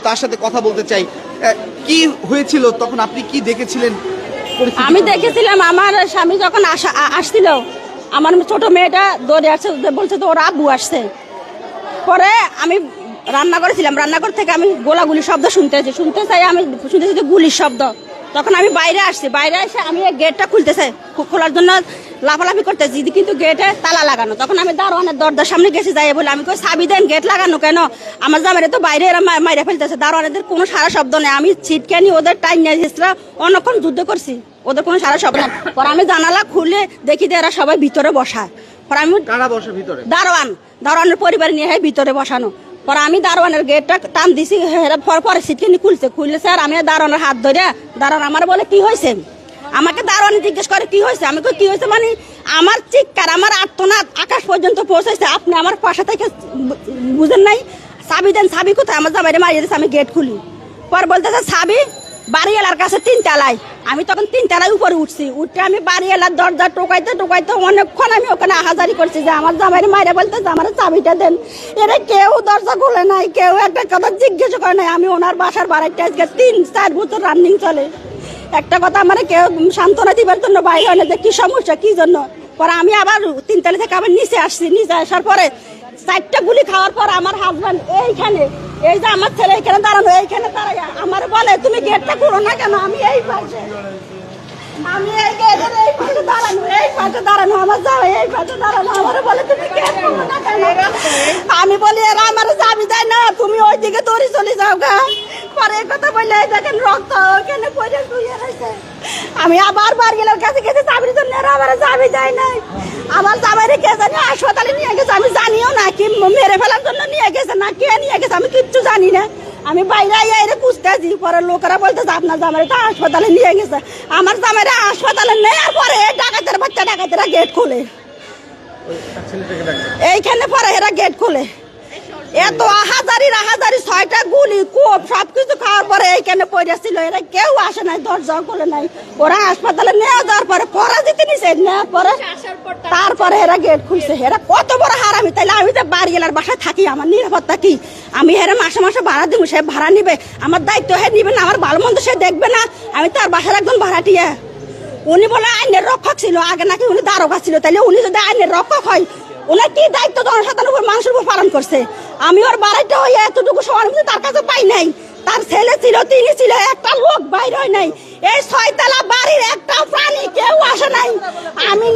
তার সাথে কথা বলতে চাই। কি হয়েছিল তখন, আপনি কি দেখেছিলেন? আমি দেখেছিলাম আমার স্বামী যখন আসছিল, আমার ছোট মেয়েটা দৌড়ে আসছে, বলছে তো ওর আব্বু আসছে। পরে আমি রান্না করেছিলাম, রান্নাঘর থেকে আমি গোলাগুলি শব্দ শুনতে চাই, আমি শুনতেছি গুলির শব্দ। তখন আমি বাইরে আসছি, বাইরে এসে আমি গেটটা খুলতেছে, খোলার জন্য লাফালাফি করতেছি, কিন্তু গেটে তালা লাগানো। তখন আমি দারোয়ানের দরজার সামনে গেছি, যাই বলে আমি কই চাবি দেন, গেট লাগানো কেন? আমার জামাইরে তো বাইরে এরা মাইরে ফেলতেছে। দারোয়ানদের কোনো সারা শব্দ নেই। আমি ছিটকে নিয়ে ওদের টাইম নিয়ে অনেকক্ষণ যুদ্ধ করছি, ওদের কোনো সারা শব্দ নেই। পরে আমি জানালা খুলে দেখি যে এরা সবাই ভিতরে বসা। পরে আমি দারোয়ানের পরিবার নিয়ে ভিতরে বসানো। পরে আমি দারোয়ানের গেটটা টান দিছি, পরে সিটকে খুলছে। আর আমি দারোয়ানের হাত ধরে, দারোয়ান আমার বলে কি হয়েছে, আমাকে দারোয়ান জিজ্ঞেস করে কি হয়েছে। আমি কি হয়েছে মানে আমার চিৎকার, আমার আর্তনাদ আকাশ পর্যন্ত পৌঁছেছে। আপনি আমার পাশা থেকে বুঝেন নাই? চাবি দেন। চাবি কোথায়? আমার জামাইরে মারিয়ে দিয়েছে। আমি গেট খুলি, পরে বলতেছে চাবি বাড়িওয়ালার কাছে 3 তলায়। আমি তখন 3 তলায় উপরে উঠে আমি বাড়িওয়ালার দরজা টোকাইতে অনেকক্ষণ আমি ওখানে আহাজারি করছি যে আমার জামাইরে মাইরে বলতেছে আমার চাবিটা দেন। এরা কেউ দরজা খুলে নাই, কেউ একটা কথা জিজ্ঞেস করে নাই। আমি ওনার বাসার বাড়িটা আজকে 3-4 বছর রানিং চলে। একটা কথা আমার কেউ সান্ত্বনা দিবার জন্য বাইরে হয় না যে কি সমস্যা, কি জন্য। পরে আমি আবার 3 তলা থেকে আবার নিচে আসছি। নিচে আসার পরে 4টা গুলি খাওয়ার পর আমার হাজব্যান্ড এইখানে, এই যে আমার ছেলে এইখানে দাঁড়ানো, এইখানে দাঁড়ায় আমার বলে তুমি গেটটা খুলো না কেন? আমি এই পাশে, আমি এই গেটের এই পাশে দাঁড়ানো, আমার যাও এই পাশে দাঁড়ানো। আমার বলে তুমি গেট খুলো না কেন? আমি বলি এরা আমার চাবি দেয় না, তুমি ওই দিকে দৌড়ি চলে যাও গা। পরে এই কথা বললে দেখেন রক্ত ওখানে পড়ে শুয়ে রয়েছে। আমি আবার বাড়িওয়ালার কাছে গেছি চাবির জন্য, এরা আমার চাবি দেয় নাই। আমার জামাইরে কে জানি হাসপাতালে নিয়ে গেছে, আমি জানিও না। কি মেরে ফেলার জন্য নিয়ে গেছে না কে নিয়ে গেছে আমি কিচ্ছু জানি না। আমি বাইরে এরে খুঁজতেছি, পরে লোকেরা বলতেছে আপনার জামাইরে তো হাসপাতালে নিয়ে গেছে। আমার জামাইরে হাসপাতালে নেওয়ার পরে ডাকাতের বাচ্চা ডাকাতেরা গেট খোলে, এইখানে পরে এরা গেট খোলে। এত আহাজারি 6টা গুলি কোপ সবকিছু খাওয়ার পরে এইখানে পড়েছিল। এরা কেউ আসে নাই, দরজা খোলে নাই। ওরা হাসপাতালে নেওয়া যাওয়ার পরে পরাজিত নিছে, নেওয়ার পরে তারপরে এরা গেট খুলছে। এরা কত বড় হারামি! তাইলে আমি যে বাড়িওয়ালার বাসায় থাকি, আমার নিরাপত্তা কি? আমি হেরে মাসে মাসে ভাড়া দিব, সে ভাড়া নিবে, আমার দায়িত্ব হে নিবে না, আমার ভালো মন্দ সে দেখবে না। আমি তার বাসার একজন ভাড়াটিয়া। উনি বলে আইনের রক্ষক ছিল, আগে নাকি উনি দারোগা ছিল। তাইলে উনি যদি আইনের রক্ষক হয়, ওনার কি দায়িত্ব জনসাধারণের উপর, মানুষের উপর পালন করছে? আমি ওর বাড়িটা হয়ে এতটুকু সহানুভূতি তার কাছে পাই নাই। তার ছেলে ছিল, তিনি ছিল, একটা লোক বাইরে হয় নাই। এই 6 তলা বাড়ির একটা প্রাণী কেউ আসে নাই। আমি